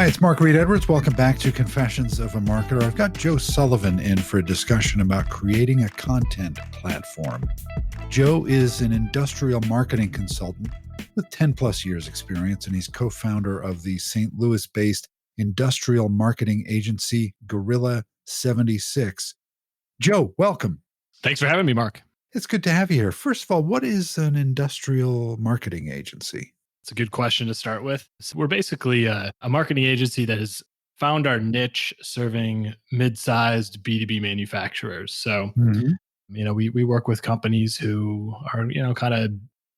it's Mark Reed Edwards. Welcome back to Confessions of a Marketer. I've got Joe Sullivan in for a discussion about creating a content platform. Joe is an industrial marketing consultant with 10 plus years experience, and he's co-founder of the St. Louis-based industrial marketing agency Gorilla 76. Joe, welcome. Thanks for having me, Mark. It's good to have you here. First of all, what is an industrial marketing agency? It's a good question to start with. So we're basically a marketing agency that has found our niche serving mid-sized B2B manufacturers. So, we work with companies who are, kind of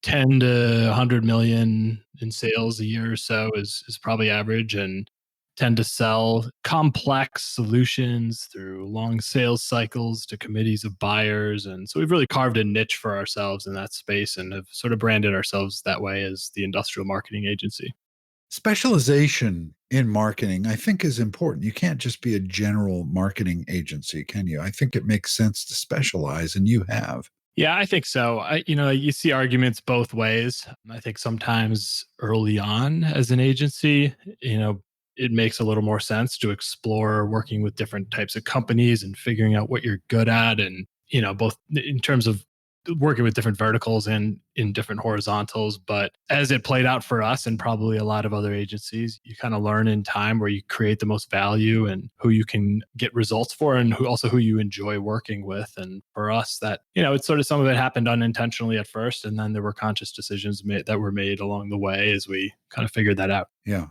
10 to 100 million in sales a year or so is probably average, and tend to sell complex solutions through long sales cycles to committees of buyers. And so we've really carved a niche for ourselves in that space and have sort of branded ourselves that way as the industrial marketing agency. Specialization in marketing, I think, is important. You can't just be a general marketing agency, can you? I think it makes sense to specialize, and you have. Yeah, I think so. You see arguments both ways. I think sometimes early on as an agency, it makes a little more sense to explore working with different types of companies and figuring out what you're good at. And, both in terms of working with different verticals and in different horizontals. But as it played out for us and probably a lot of other agencies, you kind of learn in time where you create the most value and who you can get results for, and who you enjoy working with. And for us, that, it's sort of, some of it happened unintentionally at first. And then there were conscious decisions that were made along the way as we kind of figured that out. Yeah.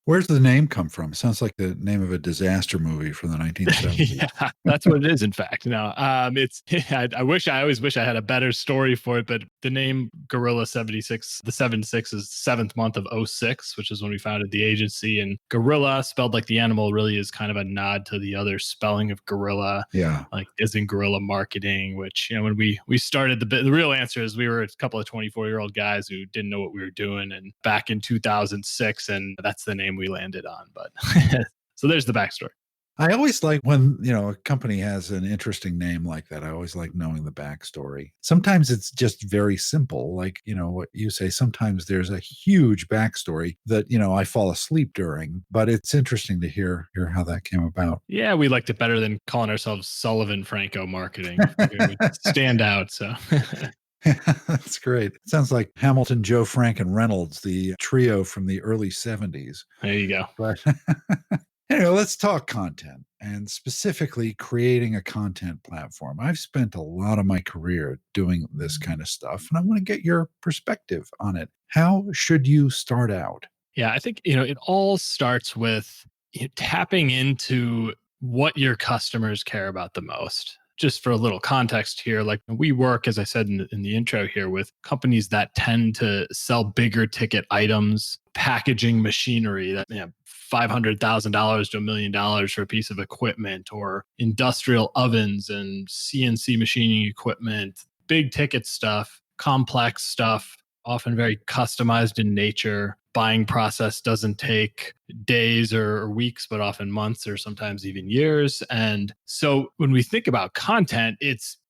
Where's the name come from? Sounds like the name of a disaster movie from the 1970s. Yeah, that's what it is. In fact, it's. I always wish I had a better story for it. But the name Gorilla 76, the 76 is 7th month of 06, which is when we founded the agency. And gorilla, spelled like the animal, really is kind of a nod to the other spelling of gorilla. Yeah, like as in guerrilla marketing. Which when we started, the real answer is we were a couple of 24-year-old guys who didn't know what we were doing, and back in 2006, and that's the name we landed on. But so there's the backstory. I always like when, a company has an interesting name like that. I always like knowing the backstory. Sometimes it's just very simple. Like, what you say, sometimes there's a huge backstory that, I fall asleep during, but it's interesting to hear how that came about. Yeah, we liked it better than calling ourselves Sullivan Franco Marketing. We stand out. So that's great. It sounds like Hamilton, Joe, Frank, and Reynolds, the trio from the early 70s. There you go. But anyway, let's talk content, and specifically creating a content platform. I've spent a lot of my career doing this kind of stuff, and I want to get your perspective on it. How should you start out? Yeah, I think, it all starts with tapping into what your customers care about the most. Just for a little context here, like we work, as I said in the intro here, with companies that tend to sell bigger ticket items, packaging machinery that $500,000 to $1 million for a piece of equipment, or industrial ovens and CNC machining equipment, big ticket stuff, complex stuff, often very customized in nature. Buying process doesn't take days or weeks, but often months or sometimes even years. And so when we think about content,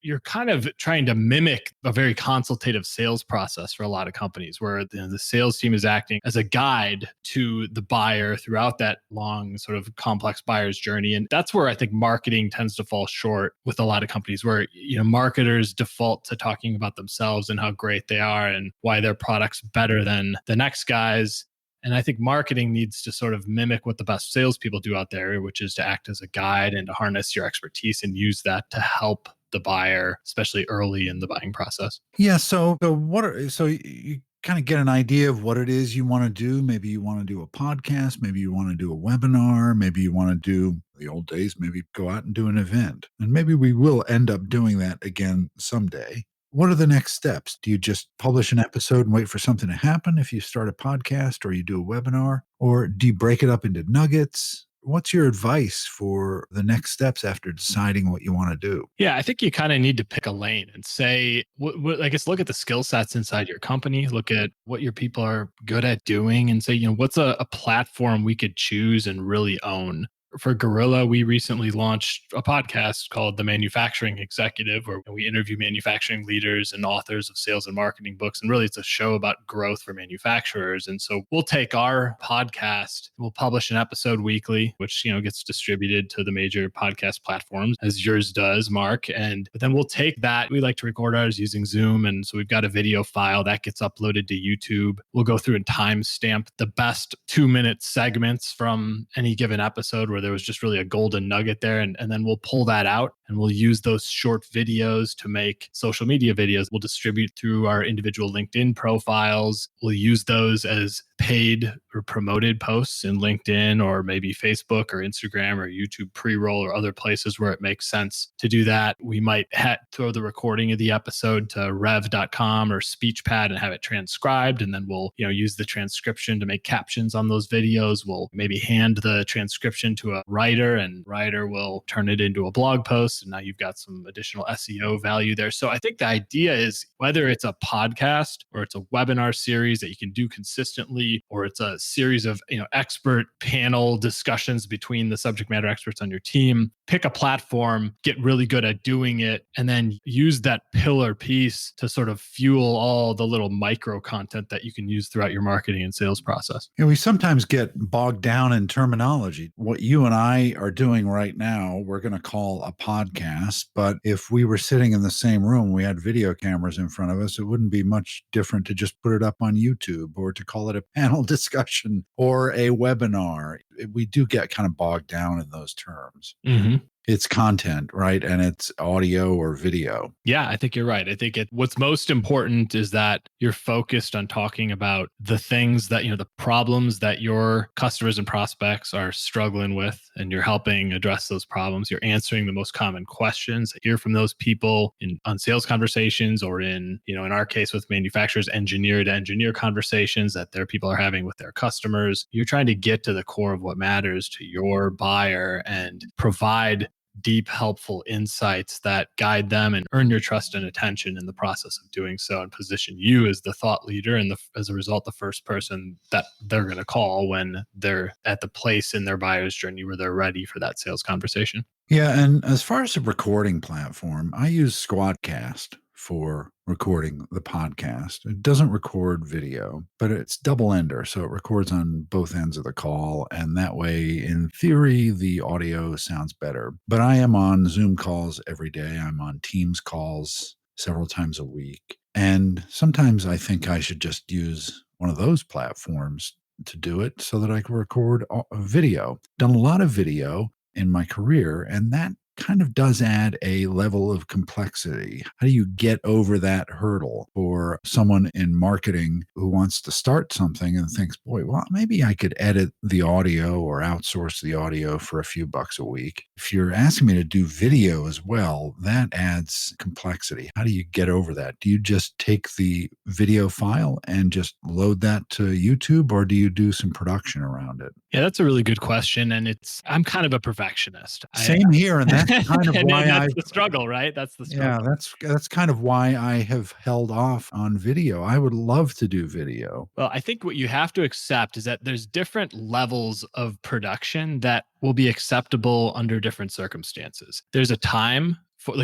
you're kind of trying to mimic a very consultative sales process for a lot of companies, where the sales team is acting as a guide to the buyer throughout that long sort of complex buyer's journey. And that's where I think marketing tends to fall short with a lot of companies, where marketers default to talking about themselves and how great they are and why their product's better than the next guy's. And I think marketing needs to sort of mimic what the best salespeople do out there, which is to act as a guide and to harness your expertise and use that to help the buyer, especially early in the buying process. Yeah. So you kind of get an idea of what it is you want to do. Maybe you want to do a podcast. Maybe you want to do a webinar. Maybe you want to do the old days, maybe go out and do an event. And maybe we will end up doing that again someday. What are the next steps? Do you just publish an episode and wait for something to happen if you start a podcast or you do a webinar? Or do you break it up into nuggets? What's your advice for the next steps after deciding what you want to do? Yeah, I think you kind of need to pick a lane and say, I guess, look at the skill sets inside your company, look at what your people are good at doing, and say, what's a platform we could choose and really own? For Gorilla, we recently launched a podcast called The Manufacturing Executive, where we interview manufacturing leaders and authors of sales and marketing books. And really, it's a show about growth for manufacturers. And so we'll take our podcast, we'll publish an episode weekly, which gets distributed to the major podcast platforms, as yours does, Mark. But then we'll take that. We like to record ours using Zoom, and so we've got a video file that gets uploaded to YouTube. We'll go through and timestamp the best 2-minute segments from any given episode where there was just really a golden nugget there. And then we'll pull that out and we'll use those short videos to make social media videos. We'll distribute through our individual LinkedIn profiles. We'll use those as paid or promoted posts in LinkedIn or maybe Facebook or Instagram or YouTube pre-roll or other places where it makes sense to do that. We might throw the recording of the episode to rev.com or SpeechPad and have it transcribed. And then we'll use the transcription to make captions on those videos. We'll maybe hand the transcription to a writer, and writer will turn it into a blog post. And now you've got some additional SEO value there. So I think the idea is whether it's a podcast or it's a webinar series that you can do consistently, or it's a series of expert panel discussions between the subject matter experts on your team, pick a platform, get really good at doing it, and then use that pillar piece to sort of fuel all the little micro content that you can use throughout your marketing and sales process. We sometimes get bogged down in terminology. What you and I are doing right now, we're going to call a podcast. But if we were sitting in the same room, we had video cameras in front of us, it wouldn't be much different to just put it up on YouTube or to call it a panel discussion or a webinar. We do get kind of bogged down in those terms. Mm-hmm. It's content, right? And it's audio or video. Yeah, I think you're right. I think what's most important is that you're focused on talking about the things that, the problems that your customers and prospects are struggling with, and you're helping address those problems. You're answering the most common questions that you hear from those people on sales conversations, or in our case with manufacturers, engineer to engineer conversations that their people are having with their customers. You're trying to get to the core of what matters to your buyer and provide deep, helpful insights that guide them and earn your trust and attention in the process of doing so, and position you as the thought leader and as a result, the first person that they're going to call when they're at the place in their buyer's journey where they're ready for that sales conversation. Yeah. And as far as a recording platform, I use Squadcast for recording the podcast. It doesn't record video, but it's double ender. So it records on both ends of the call. And that way, in theory, the audio sounds better. But I am on Zoom calls every day. I'm on Teams calls several times a week. And sometimes I think I should just use one of those platforms to do it so that I can record a video. Done a lot of video in my career, and that kind of does add a level of complexity. How do you get over that hurdle for someone in marketing who wants to start something and thinks, boy, well, maybe I could edit the audio or outsource the audio for a few bucks a week. If you're asking me to do video as well, that adds complexity. How do you get over that? Do you just take the video file and just load that to YouTube, or do you do some production around it? Yeah, that's a really good question. And I'm kind of a perfectionist. Same here. And that's kind of why that's the struggle, right? That's the struggle. Yeah, that's kind of why I have held off on video. I would love to do video. Well, I think what you have to accept is that there's different levels of production that will be acceptable under different circumstances. There's a time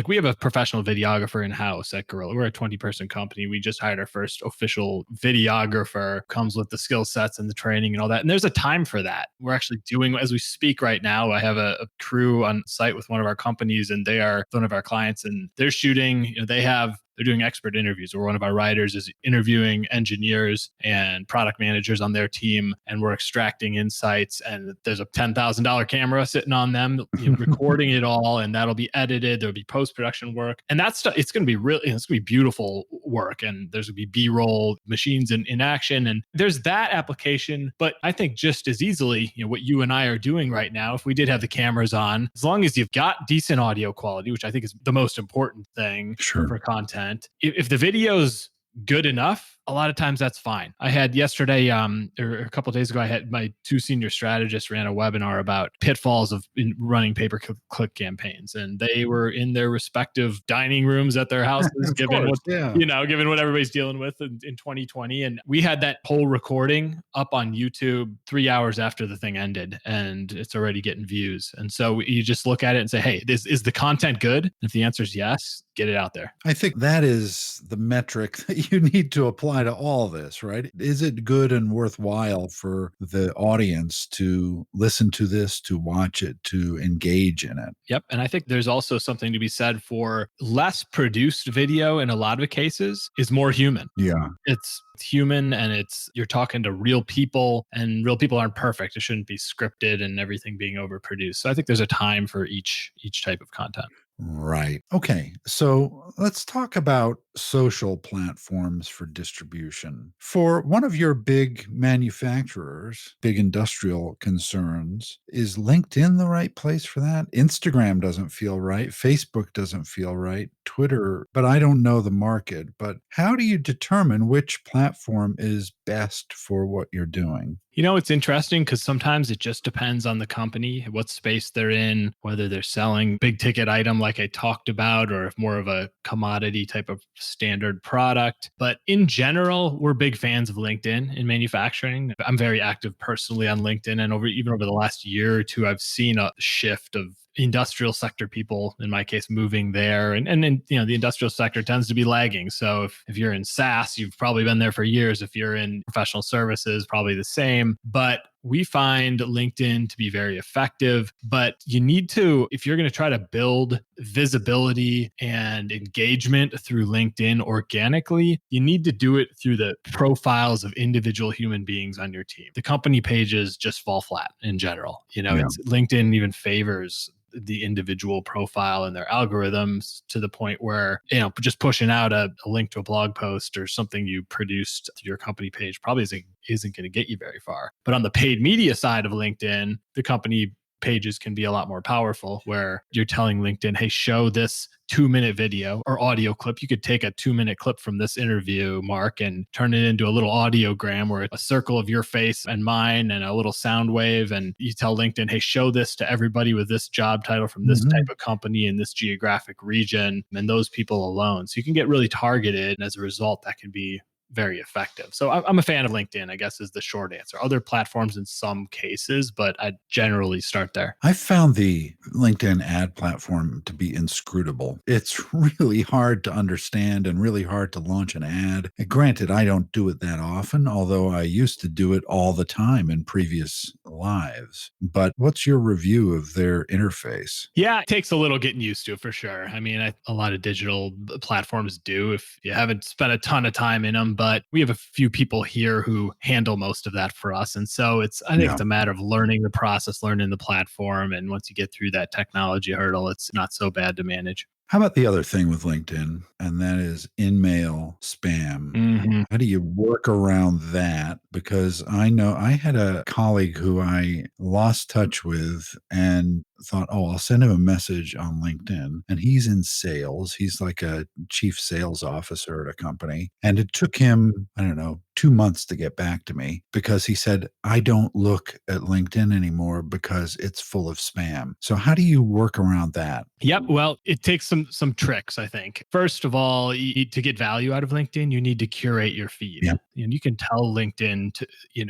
we have a professional videographer in-house at Gorilla. We're a 20-person company. We just hired our first official videographer, comes with the skill sets and the training and all that. And there's a time for that. We're actually doing, as we speak right now, I have a crew on site with one of our companies, and they are one of our clients, and they're shooting, they're doing expert interviews, where one of our writers is interviewing engineers and product managers on their team, and we're extracting insights. And there's a $10,000 camera sitting on them, recording it all, and that'll be edited. There'll be post-production work, and it's going to be it's going to be beautiful work. And there's going to be B-roll, machines in action, and there's that application. But I think just as easily, what you and I are doing right now, if we did have the cameras on, as long as you've got decent audio quality, which I think is the most important thing Sure. for content. If the video's good enough, a lot of times that's fine. I had yesterday, or a couple of days ago, I had my two senior strategists ran a webinar about pitfalls of running pay-per-click campaigns, and they were in their respective dining rooms at their houses, Of given course, what yeah. given what everybody's dealing with in 2020. And we had that whole recording up on YouTube 3 hours after the thing ended, and it's already getting views. And so you just look at it and say, hey, is the content good? And if the answer is yes, get it out there. I think that is the metric that you need to apply to all this, right? Is it good and worthwhile for the audience to listen to this, to watch it, to engage in it? Yep. And I think there's also something to be said for less produced video in a lot of cases is more human. Yeah. It's human, and you're talking to real people, and real people aren't perfect. It shouldn't be scripted and everything being overproduced. So I think there's a time for each type of content. Right. Okay. So let's talk about social platforms for distribution. For one of your big manufacturers, big industrial concerns, is LinkedIn the right place for that? Instagram doesn't feel right. Facebook doesn't feel right. Twitter, but I don't know the market. But how do you determine which platform is best for what you're doing? It's interesting because sometimes it just depends on the company, what space they're in, whether they're selling big ticket item like I talked about, or if more of a commodity type of standard product. But in general, we're big fans of LinkedIn in manufacturing. I'm very active personally on LinkedIn, and even over the last year or two, I've seen a shift of industrial sector people, in my case, moving there. And then, the industrial sector tends to be lagging. So if you're in SaaS, you've probably been there for years. If you're in professional services, probably the same. But we find LinkedIn to be very effective, but you need to, if you're going to try to build visibility and engagement through LinkedIn organically, you need to do it through the profiles of individual human beings on your team. The company pages just fall flat in general. LinkedIn even favors the individual profile and their algorithms to the point where, just pushing out a link to a blog post or something you produced to your company page probably isn't going to get you very far. But on the paid media side of LinkedIn, the company pages can be a lot more powerful, where you're telling LinkedIn, hey, show this 2-minute video or audio clip. You could take a 2-minute clip from this interview, Mark, and turn it into a little audiogram where a circle of your face and mine and a little sound wave. And you tell LinkedIn, hey, show this to everybody with this job title from this type of company in this geographic region, and those people alone. So you can get really targeted. And as a result, that can be very effective. So I'm a fan of LinkedIn, I guess, is the short answer. Other platforms in some cases, but I generally start there. I found the LinkedIn ad platform to be inscrutable. It's really hard to understand and really hard to launch an ad. And granted, I don't do it that often, although I used to do it all the time in previous lives. But what's your review of their interface? Yeah, it takes a little getting used to, for sure. I mean, a lot of digital platforms do if you haven't spent a ton of time in them, but we have a few people here who handle most of that for us. And so I think it's a matter of learning the process, learning the platform. And once you get through that technology hurdle, it's not so bad to manage. How about the other thing with LinkedIn, and that is in-mail spam? Mm-hmm. How do you work around that? Because I know I had a colleague who I lost touch with and thought, oh, I'll send him a message on LinkedIn. And he's in sales. He's like a chief sales officer at a company. And it took him, I don't know, 2 months to get back to me because he said, I don't look at LinkedIn anymore because it's full of spam. So how do you work around that? Yep. Well, it takes some tricks, I think. First of all, to get value out of LinkedIn, you need to curate your feed. Yeah. And you can tell LinkedIn to,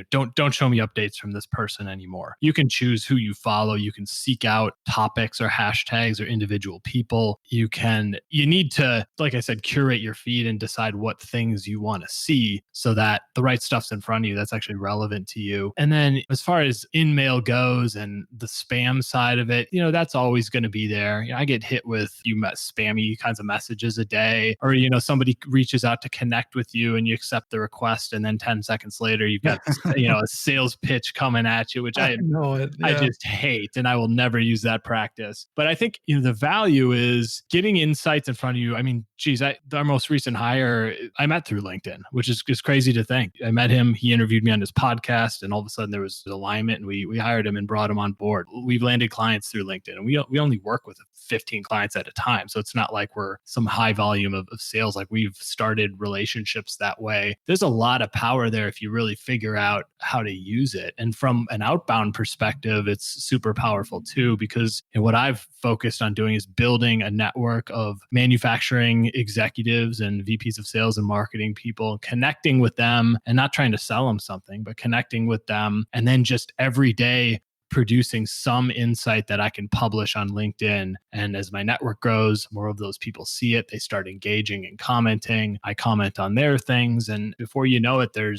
don't show me updates from this person anymore. You can choose who you follow. You can seek out topics or hashtags or individual people. You need to, like I said, curate your feed and decide what things you want to see so that the right stuff's in front of you that's actually relevant to you. And then as far as in-mail goes and the spam side of it, that's always going to be there. I get hit with spammy kinds of messages a day, or, somebody reaches out to connect with you and you accept the request. And then 10 seconds later, you've got, a sales pitch coming at you, which I just hate. And I will never use that practice. But I think, the value is getting insights in front of you. I mean, geez, our most recent hire, I met through LinkedIn, which is just crazy to think. I met him, he interviewed me on his podcast, and all of a sudden there was alignment, and we hired him and brought him on board. We've landed clients through LinkedIn, and we only work with 15 clients at a time. So it's not like we're some high volume of sales. Like, we've started relationships that way. There's a lot of power there if you really figure out how to use it. And from an outbound perspective, it's super powerful too, because what I've focused on doing is building a network of manufacturing executives and VPs of sales and marketing people, connecting with them and not trying to sell them something, but connecting with them. And then just every day producing some insight that I can publish on LinkedIn. And as my network grows, more of those people see it. They start engaging and commenting. I comment on their things. And before you know it, there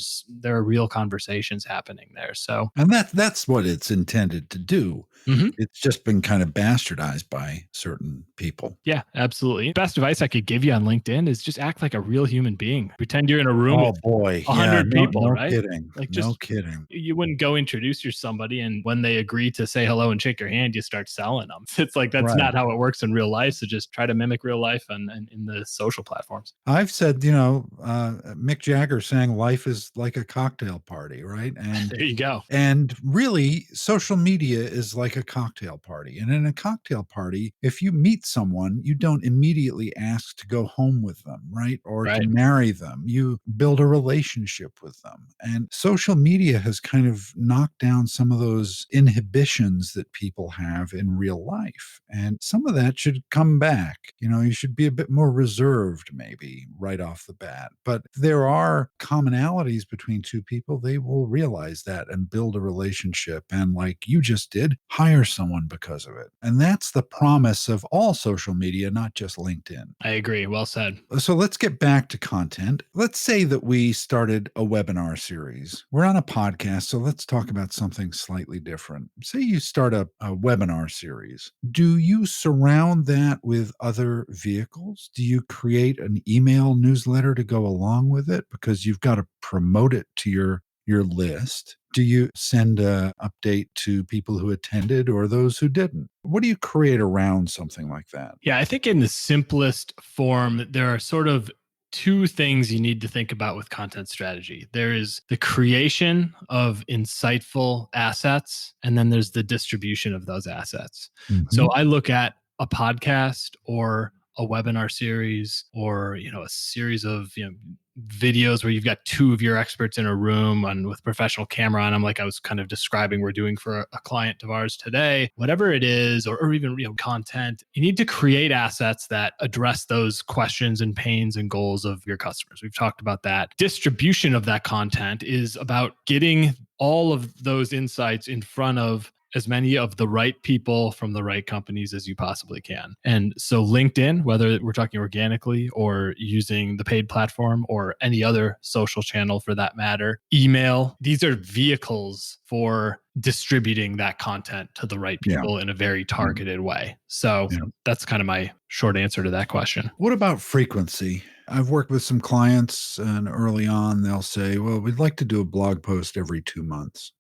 are real conversations happening there. So, and that's what it's intended to do. Mhm. It's just been kind of bastardized by certain people. Yeah, absolutely. Best advice I could give you on LinkedIn is just act like a real human being. Pretend you're in a room with boy, 100 people, no right? kidding, Like, no just kidding. you wouldn't go introduce your somebody, and when they agree to say hello and shake your hand, you start selling them. It's like that's Right. not how it works in real life. So just try to mimic real life and in the social platforms. I've said, Mick Jagger saying life is like a cocktail party, right? And There you go. And really, social media is like a cocktail party. And in a cocktail party, if you meet someone, you don't immediately ask to go home with them, right? Or to Right. marry them. You build a relationship with them. And social media has kind of knocked down some of those inhibitions that people have in real life. And some of that should come back. You should be a bit more reserved, maybe right off the bat. But there are commonalities between two people. They will realize that and build a relationship. And like you just did, hire someone because of it. And that's the promise of all social media, not just LinkedIn. I agree. Well said. So let's get back to content. Let's say that we started a webinar series. We're on a podcast, so let's talk about something slightly different. Say you start a webinar series. Do you surround that with other vehicles? Do you create an email newsletter to go along with it? Because you've got to promote it to your list. Do you send an update to people who attended or those who didn't? What do you create around something like that? Yeah, I think in the simplest form, there are sort of two things you need to think about with content strategy. There is the creation of insightful assets, and then there's the distribution of those assets. So I look at a podcast or a webinar series or a series of videos where you've got two of your experts in a room and with professional camera on them, like I was kind of describing we're doing for a client of ours today. Whatever it is, or even content, you need to create assets that address those questions and pains and goals of your customers. We've talked about that. Distribution of that content is about getting all of those insights in front of as many of the right people from the right companies as you possibly can. And so LinkedIn, whether we're talking organically or using the paid platform or any other social channel for that matter, email, these are vehicles for distributing that content to the right people in a very targeted way. So that's kind of my short answer to that question. What about frequency? I've worked with some clients, and early on they'll say, well, we'd like to do a blog post every 2 months.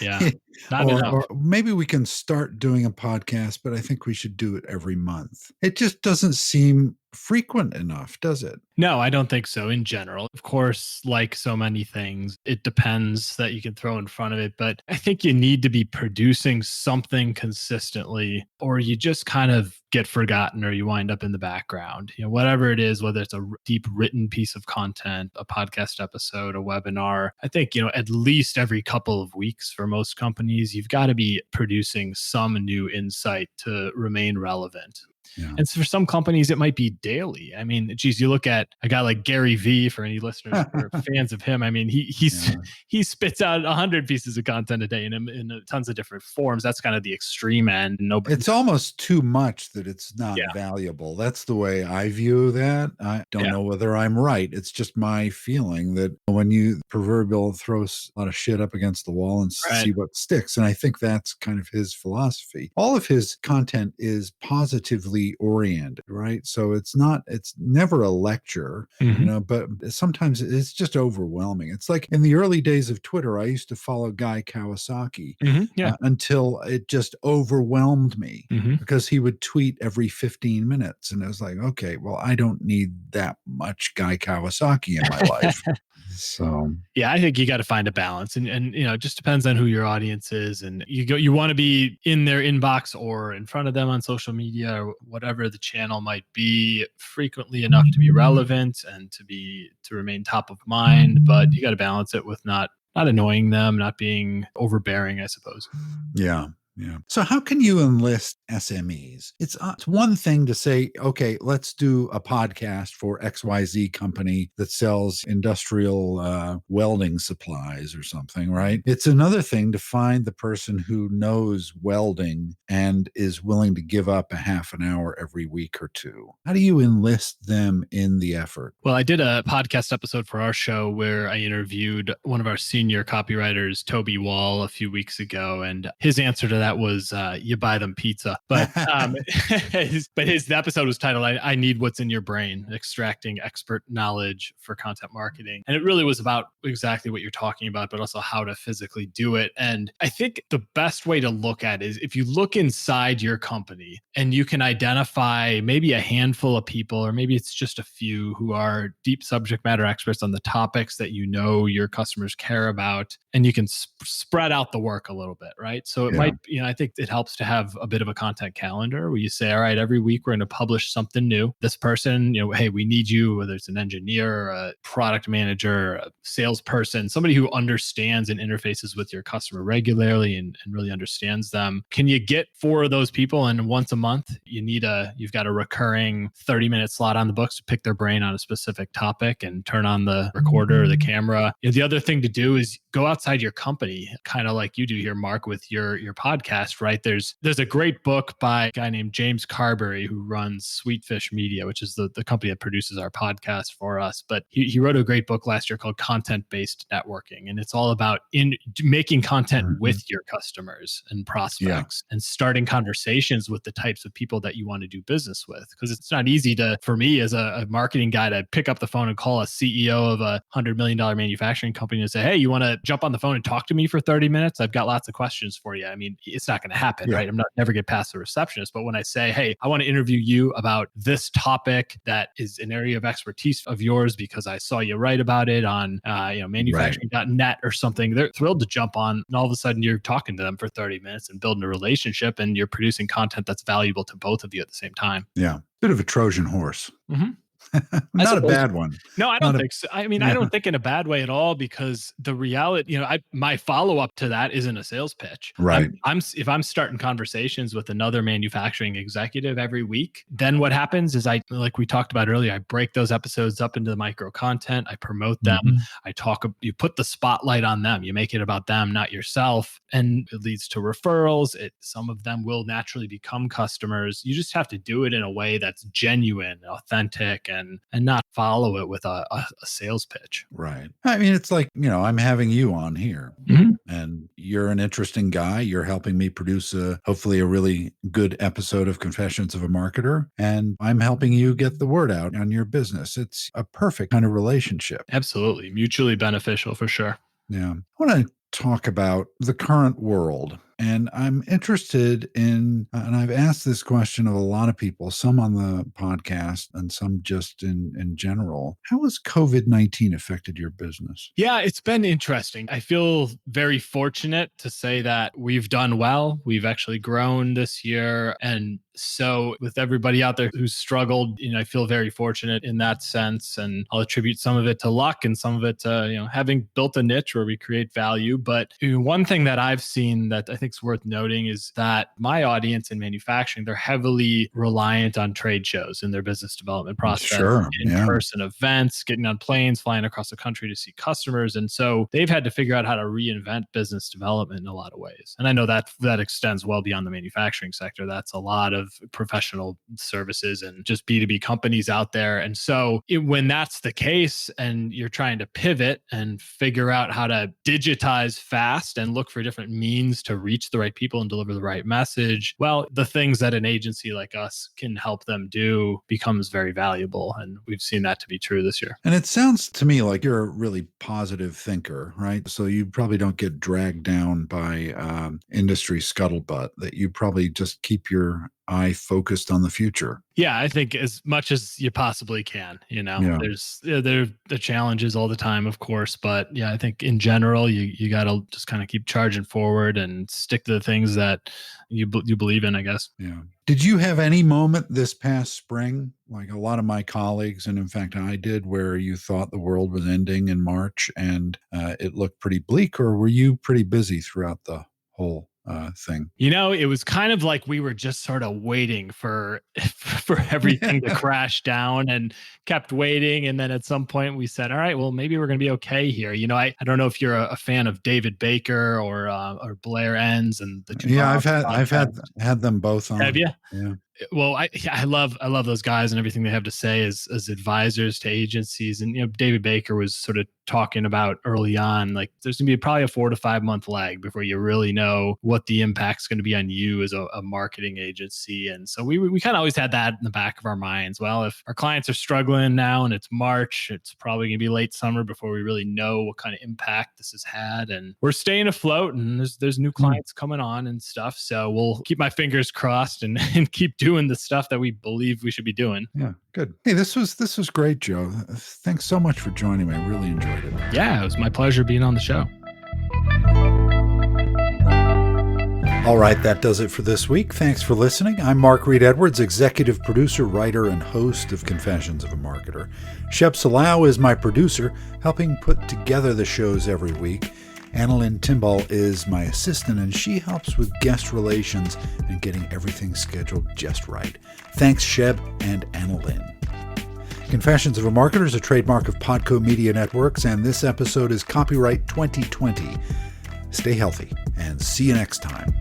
Yeah, not enough. Or maybe we can start doing a podcast, but I think we should do it every month. It just doesn't seem frequent enough, does it? No, I don't think so in general. Of course, like so many things, it depends that you can throw in front of it. But I think you need to be producing something consistently, or you just kind of get forgotten or you wind up in the background. Whatever it is, whether it's a deep written piece of content, a podcast episode, a webinar, I think, at least every couple of weeks for most companies, you've got to be producing some new insight to remain relevant. Yeah. And so for some companies, it might be daily. I mean, geez, you look at a guy like Gary Vee, for any listeners who are fans of him. I mean, he spits out 100 pieces of content a day in tons of different forms. That's kind of the extreme end. It's almost too much that it's not valuable. That's the way I view that. I don't know whether I'm right. It's just my feeling that when you proverbial throw a lot of shit up against the wall and see what sticks. And I think that's kind of his philosophy. All of his content is positively creatively oriented, right? So it's never a lecture, Mhm. but sometimes it's just overwhelming. It's like in the early days of Twitter, I used to follow Guy Kawasaki Yeah. until it just overwhelmed me Mhm. because he would tweet every 15 minutes. And I was like, okay, well, I don't need that much Guy Kawasaki in my life. So, Yeah, I think you got to find a balance, and it just depends on who your audience is, and you want to be in their inbox or in front of them on social media or whatever the channel might be frequently enough to be relevant and to remain top of mind, but you got to balance it with not annoying them, not being overbearing, I suppose. yeah. Yeah. So how can you enlist SMEs? It's one thing to say, okay, let's do a podcast for XYZ company that sells industrial welding supplies or something, right? It's another thing to find the person who knows welding and is willing to give up a half an hour every week or two. How do you enlist them in the effort? Well, I did a podcast episode for our show where I interviewed one of our senior copywriters, Toby Wall, a few weeks ago, and his answer to that was, "You buy them pizza." But the episode was titled "I Need What's in Your Brain: Extracting Expert Knowledge for Content Marketing," and it really was about exactly what you're talking about, but also how to physically do it. And I think the best way to look at it is if you look inside your company and you can identify maybe a handful of people, or maybe it's just a few who are deep subject matter experts on the topics that your customers care about, and you can spread out the work a little bit, right? So it Yeah. might, I think it helps to have a bit of a content calendar where you say, all right, every week we're going to publish something new. This person, hey, we need you, whether it's an engineer, a product manager, a salesperson, somebody who understands and interfaces with your customer regularly and really understands them. Can you get 4 of those people? And once a month, you've got a recurring 30-minute slot on the books to pick their brain on a specific topic and turn on the recorder or the camera. The other thing to do is go outside your company, kind of like you do here, Mark, with your podcast, right? There's a great book by a guy named James Carberry who runs Sweetfish Media, which is the company that produces our podcast for us. But he wrote a great book last year called Content-Based Networking. And it's all about making content with your customers and prospects and starting conversations with the types of people that you want to do business with. Because it's not easy for me as a marketing guy to pick up the phone and call a CEO of a $100 million manufacturing company and say, hey, you want to jump on the phone and talk to me for 30 minutes? I've got lots of questions for you. I mean, it's not going to happen, right? I'm never get past the receptionist. But when I say, hey, I want to interview you about this topic that is an area of expertise of yours because I saw you write about it on manufacturing.net or something, they're thrilled to jump on. And all of a sudden you're talking to them for 30 minutes and building a relationship, and you're producing content that's valuable to both of you at the same time. Yeah. Bit of a Trojan horse. Mm-hmm. Not a bad one. No, I don't think so. I mean, I don't think in a bad way at all, because the reality, my follow up to that isn't a sales pitch. Right. If I'm starting conversations with another manufacturing executive every week, then what happens is like we talked about earlier, I break those episodes up into the micro content. I promote them. You put the spotlight on them. You make it about them, not yourself. And it leads to referrals. Some of them will naturally become customers. You just have to do it in a way that's genuine, authentic, and not follow it with a sales pitch. Right. I mean, it's like, I'm having you on here and you're an interesting guy. You're helping me produce hopefully a really good episode of Confessions of a Marketer. And I'm helping you get the word out on your business. It's a perfect kind of relationship. Absolutely. Mutually beneficial for sure. Yeah. I want to talk about the current world. And I'm interested in, and I've asked this question of a lot of people, some on the podcast and some just in general. How has COVID-19 affected your business? Yeah, it's been interesting. I feel very fortunate to say that we've done well. We've actually grown this year. And so with everybody out there who's struggled, I feel very fortunate in that sense. And I'll attribute some of it to luck and some of it to, having built a niche where we create value. But one thing that I've seen that I think is worth noting is that my audience in manufacturing, they're heavily reliant on trade shows in their business development process. Sure. In-person events, getting on planes, flying across the country to see customers. And so they've had to figure out how to reinvent business development in a lot of ways. And I know that extends well beyond the manufacturing sector. That's a lot of professional services and just B2B companies out there. And so when that's the case and you're trying to pivot and figure out how to digitize fast and look for different means to reach reach the right people and deliver the right message, well, the things that an agency like us can help them do becomes very valuable. And we've seen that to be true this year. And it sounds to me like you're a really positive thinker, right? So you probably don't get dragged down by industry scuttlebutt, that you probably just keep your eye focused on the future. Yeah, I think as much as you possibly can, Yeah. there are the challenges all the time, of course, but yeah, I think in general, you got to just kind of keep charging forward and stick to the things that you believe in, I guess. Yeah. Did you have any moment this past spring, like a lot of my colleagues, and in fact I did, where you thought the world was ending in March and it looked pretty bleak, or were you pretty busy throughout the whole thing? It was kind of like we were just sort of waiting for everything to crash down, and kept waiting. And then at some point we said, all right, well, maybe we're going to be okay here. I don't know if you're a fan of David Baker or Blair Enns and the two. Yeah, I've had them both on. Have you? Yeah. Well, I love those guys and everything they have to say as advisors to agencies. And David Baker was sort of talking about early on, like there's gonna be probably a 4 to 5 month lag before you really know what the impact's going to be on you as a marketing agency. And so we kind of always had that in the back of our minds. Well, if our clients are struggling now and it's March, it's probably going to be late summer before we really know what kind of impact this has had. And we're staying afloat, and there's new clients coming on and stuff. So we'll keep my fingers crossed and keep doing the stuff that we believe we should be doing. Yeah, good. Hey, this was great, Joe. Thanks so much for joining me. I really enjoyed it. Yeah, it was my pleasure being on the show. All right, that does it for this week. Thanks for listening. I'm Mark Reed Edwards, executive producer, writer, and host of Confessions of a Marketer. Shep Salau is my producer, helping put together the shows every week. Annalyn Timball is my assistant, and she helps with guest relations and getting everything scheduled just right. Thanks, Sheb and Annalyn. Confessions of a Marketer is a trademark of Podco Media Networks, and this episode is copyright 2020. Stay healthy, and see you next time.